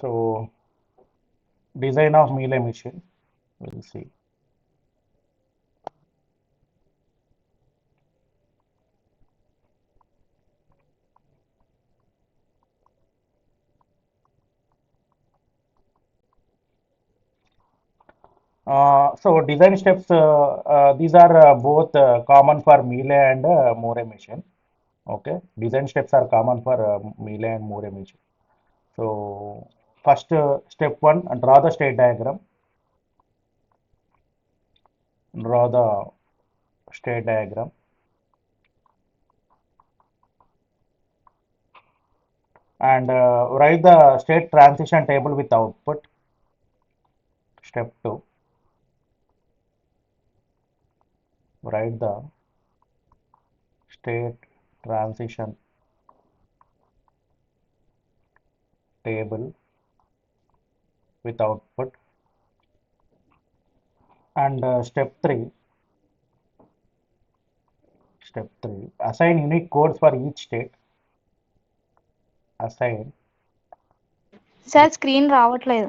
So design of Mealy machine, we'll see. So design steps, these are both common for Mealy and Moore machine. Okay, design steps are common for Mealy and Moore machine. So first step one, draw the state diagram. Draw the state diagram and write the state transition table with output. Step two, write the state transition table with output. And step three, assign unique codes for each state. Assign. Sir screen రావట్లేదు.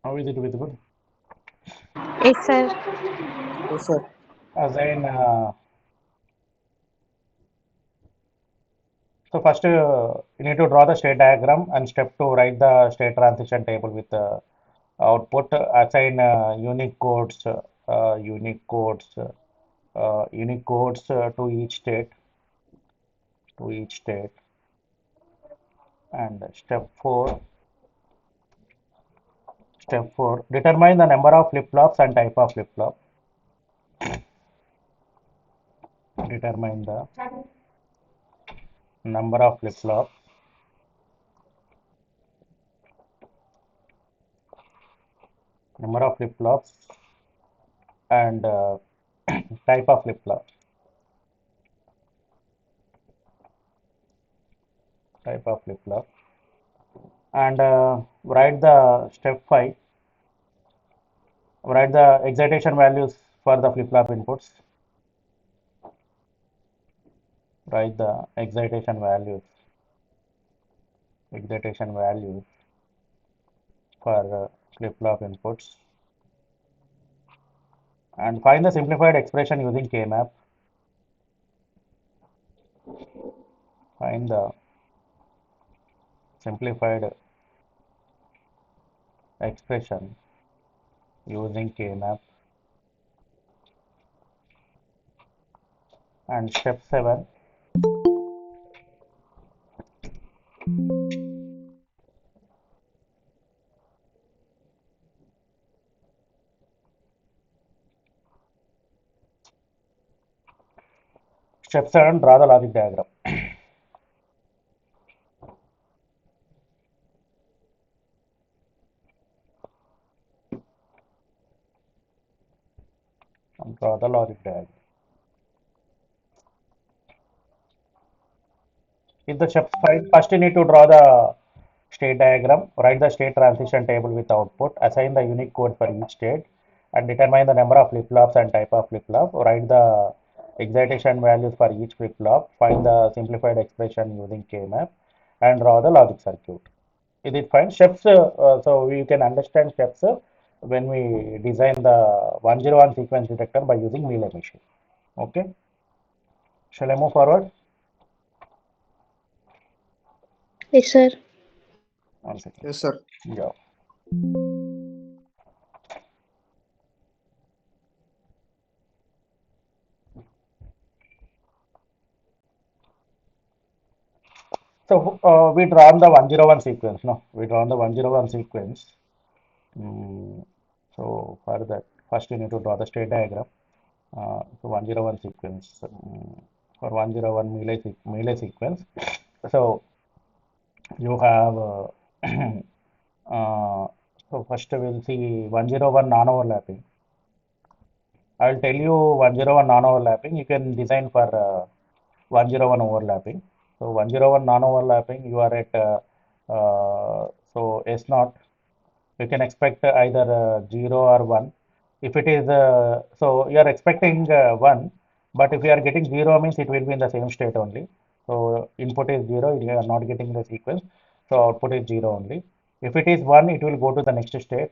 How is it visible? Yes sir. Yes, sir. Assign. So first, you need to draw the state diagram, and step two, write the state transition table with output. Assign unique codes to each state. And step four, determine the number of flip flops and type of flip flop. Determine the number of flip flops and type of flip flop. And write the step 5, write the excitation values for the flip flop inputs. Write the excitation values for flip flop inputs, and find the simplified expression using K-map. Find the simplified expression using K-map. And step 7, draw the logic diagram. Draw the logic diagram. In the step 5, first you need to draw the state diagram, write the state transition table with output, assign the unique code for each state, and determine the number of flip flops and type of flip flop. Write the excitation values for each flip flop, find the simplified expression using K-map, and draw the logic circuit. Is it fine? Steps, so we can understand steps when we design the 101 sequence detector by using Mealy machine. Okay. Shall I move forward? Yes sir. One second. Yes, sir. Yeah. So we drawn the 101 sequence. No, we drawn the 101 sequence. So for that, first you need to draw the state diagram. So 101 sequence for 101 Mealy sequence. So you have so first we'll see 101 non-overlapping. I will tell you 101 non-overlapping. You can design for 101 overlapping. So 101 non-overlapping, you are at so S naught. You can expect either 0 or 1. If it is, so you are expecting 1, but if you are getting 0 means it will be in the same state only. So input is 0, you are not getting the sequence, so output is 0 only. If it is 1, it will go to the next state.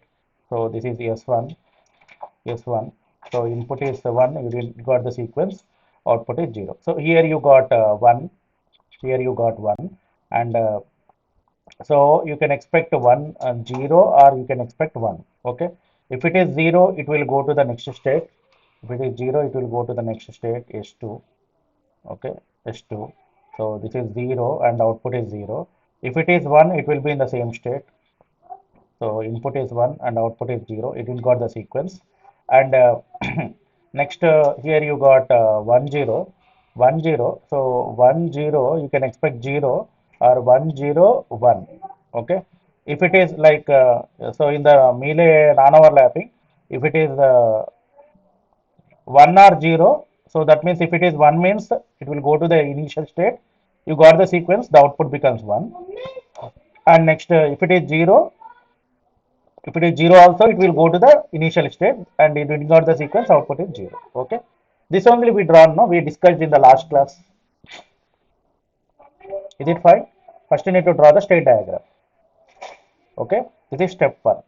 So this is S1, S1. So input is 1, you didn't got the sequence, output is 0. So here you got 1, here you got 1, and so you can expect 1 and 0, or you can expect 1. Okay. If it is 0, it will go to the next state. If it is 0, it will go to the next state, S2. Okay, S2. So this is 0 and output is 0. If it is 1, it will be in the same state. So input is 1 and output is 0. It will got the sequence. And next, here you got 1 0, 1 0. So 1 0, you can expect 0 or 1 0 1. Okay. If it is like, so in the Mealy non-overlapping, if it is 1 or 0, so that means if it is 1 means it will go to the initial state. You got the sequence, the output becomes 1. And next, if it is 0, if it is 0 also, it will go to the initial state, and it will not the sequence, output is 0. Okay. This only we drawn, no? We discussed in the last class. Is it fine? First you need to draw the state diagram. Okay. This is step 1.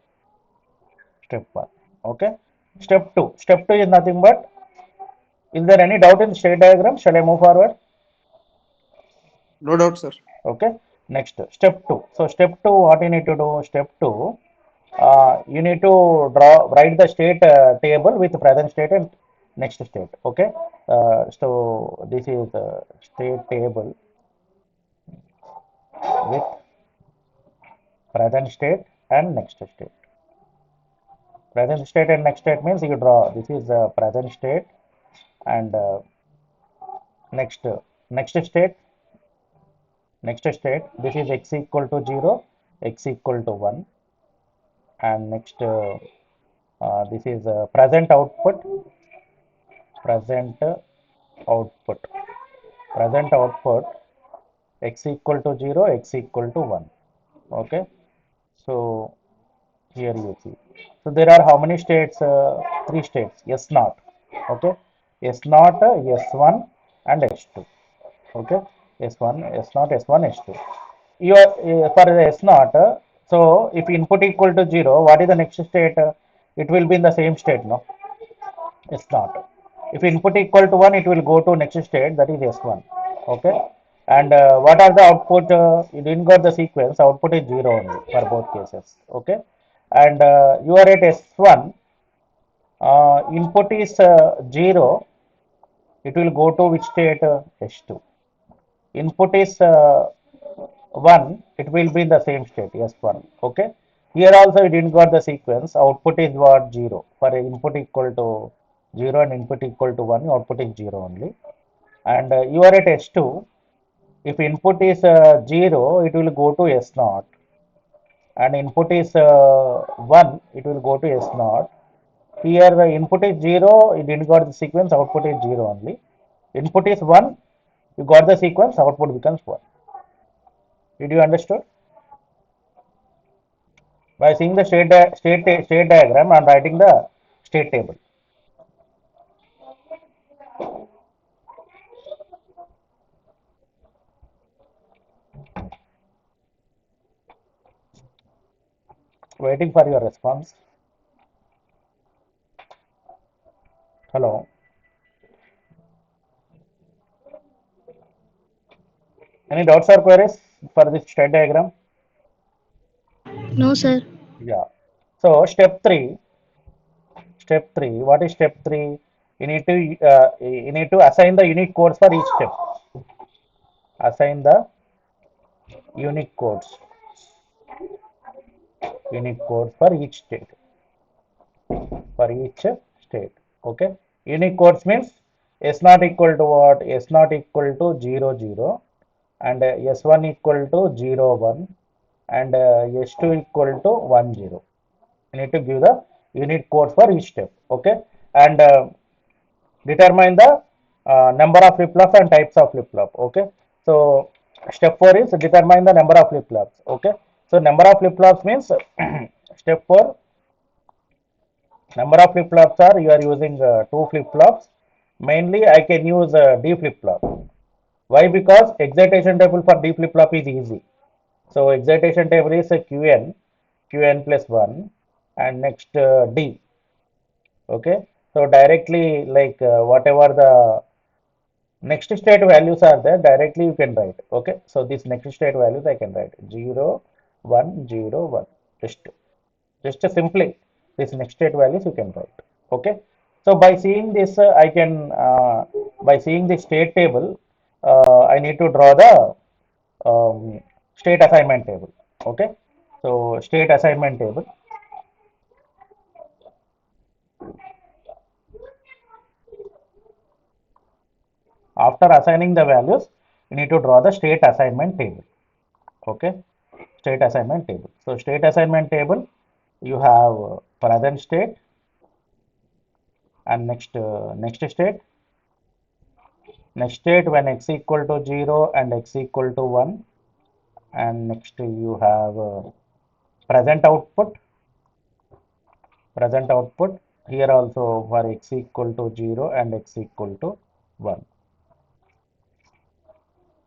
Step 1. Okay. Step 2. Step 2 is nothing but, is there any doubt in state diagram? Shall I move forward? No doubt, sir. Okay. Next, step 2. So step 2, what you need to do? Step 2, you need to write the state table with present state and next state. Okay. So this is the state table with present state and next state. Present state and next state means you draw, this is present state, and next next state, this is x equal to 0, x equal to 1, and next, this is present output, present output, present output, x equal to 0, x equal to 1. Okay. So here you see. So there are how many states? 3 states. S naught. Okay. S naught, S1 and S2. Okay. S1, S0, S1, S2. You are, for the S naught, so if input equal to 0, what is the next state? It will be in the same state, no? S naught. If input equal to 1, it will go to next state, that is S1. Okay. And what are the output? You didn't got the sequence, output is 0 only for both cases. Okay. And you are at S1, input is 0, it will go to which state? S2. Input is 1, it will be in the same state, S1. Okay. Here also you didn't got the sequence, output is what? 0. For input equal to 0 and input equal to 1, output is 0 only. And you are at S2, if input is 0, it will go to S0, and input is 1, it will go to S0. Here the input is 0, you didn't got the sequence, output is 0 only. Input is 1, you got the sequence, output becomes 1. Did you understand? By seeing the state diagram, I am writing the state table. Waiting for your response. Hello. Any doubts or queries for this state diagram? No, sir. Yeah. So step 3. Step 3. What is step 3? You need to assign the unique codes for each step. Assign the unique codes. Unique codes for each state. For each state. Okay. Unique codes means S not equal to what? S not equal to 0 0, and S1 equal to 0 1, and S2 equal to 1 0. You need to give the unique codes for each step. Okay. And determine the number of flip-flops and types of flip-flop. Okay. So step 4 is determine the number of flip-flops. Okay. So number of flip-flops means step 4, number of flip-flops are, you are using 2 flip-flops. Mainly I can use D flip-flop. Why? Because excitation table for D flip-flop is easy. So excitation table is a Qn plus 1 and next D. Okay. So directly like whatever the next state values are there, directly you can write. Okay. So this next state values I can write 0, 1, 0, 1. Just simply this next state values you can write. Okay. So by seeing this, I can by seeing the state table, I need to draw the state assignment table. Okay. So state assignment table. After assigning the values, you need to draw the state assignment table. Okay. State assignment table. So state assignment table, you have present state and next state when x equal to 0 and x equal to 1, and next you have present output present output here also for x equal to 0 and x equal to 1.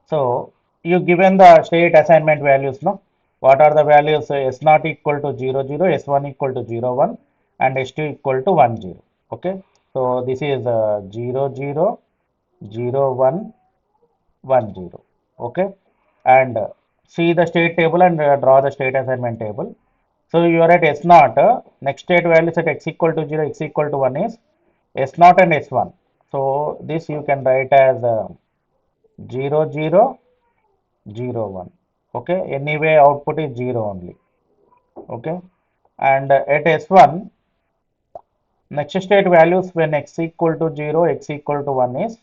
So you given the state assignment values, no? What are the values? S naught equal to 0, 0, S1 equal to 0, 1, and S2 equal to 1, 0. Okay. So this is 0, 0, 0, 1, 1, 0. Okay. And see the state table and draw the state assignment table. So you are at S naught. Next state values at x equal to 0, x equal to 1 is S naught and S1. So this you can write as 0, 0, 0, 1. Okay. Anyway, output is 0 only. Okay. And at S1, next state values when x equal to 0, x equal to 1 is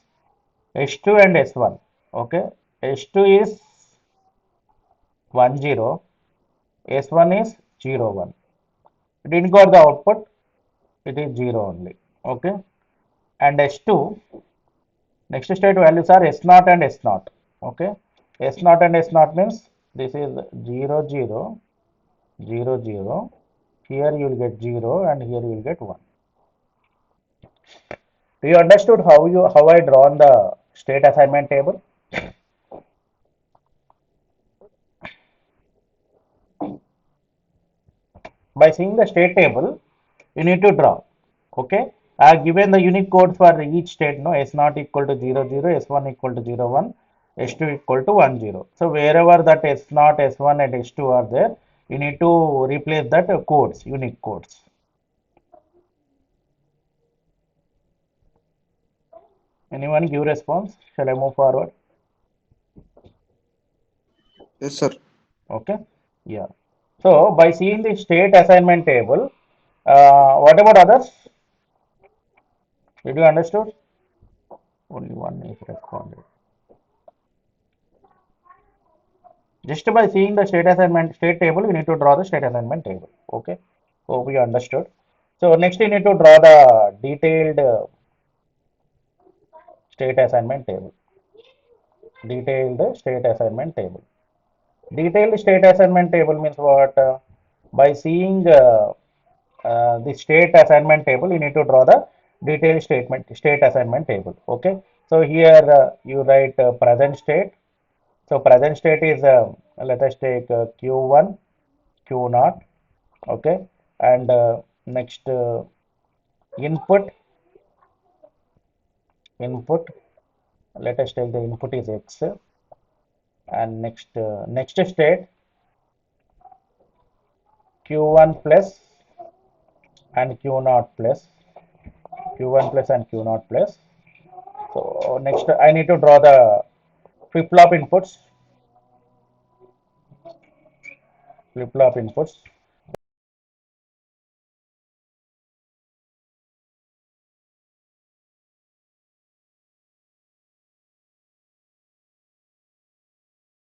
S2 and S1. Okay. S2 is 1, 0. S1 is 0, 1. It didn't got the output. It is 0 only. Okay. And S2, next state values are S0 and S0. Okay. S0 and S0 means this is 0, 0, 0, 0. Here you will get 0 and here you will get 1. Do you understood how I drawn the state assignment table? By seeing the state table, you need to draw. Okay. I have given the unique code for each state. No, S0 equal to 0, 0, S1 equal to 0, 1, S2 equal to 1, 0. So wherever that S0, S1 and S2 are there, you need to replace that codes, unique codes. Anyone give response? Shall I move forward? Yes, sir. Okay. Yeah. So by seeing the state assignment table, what about others? Did you understood? Only one is responded. Just by seeing the state table, you need to draw the state assignment table. Okay. Hope you understood. So next you need to draw the detailed state assignment table. Detailed state assignment table. Detailed state assignment table means what? By seeing the state assignment table, you need to draw the detailed state assignment table. Okay. So here you write present state. So present state is let us take Q1, Q0. Okay. And next input. Let us take the input is X, and next state Q1 plus and Q0 plus, Q1 plus and Q0 plus. So next I need to draw the flip-flop inputs, flip-flop inputs.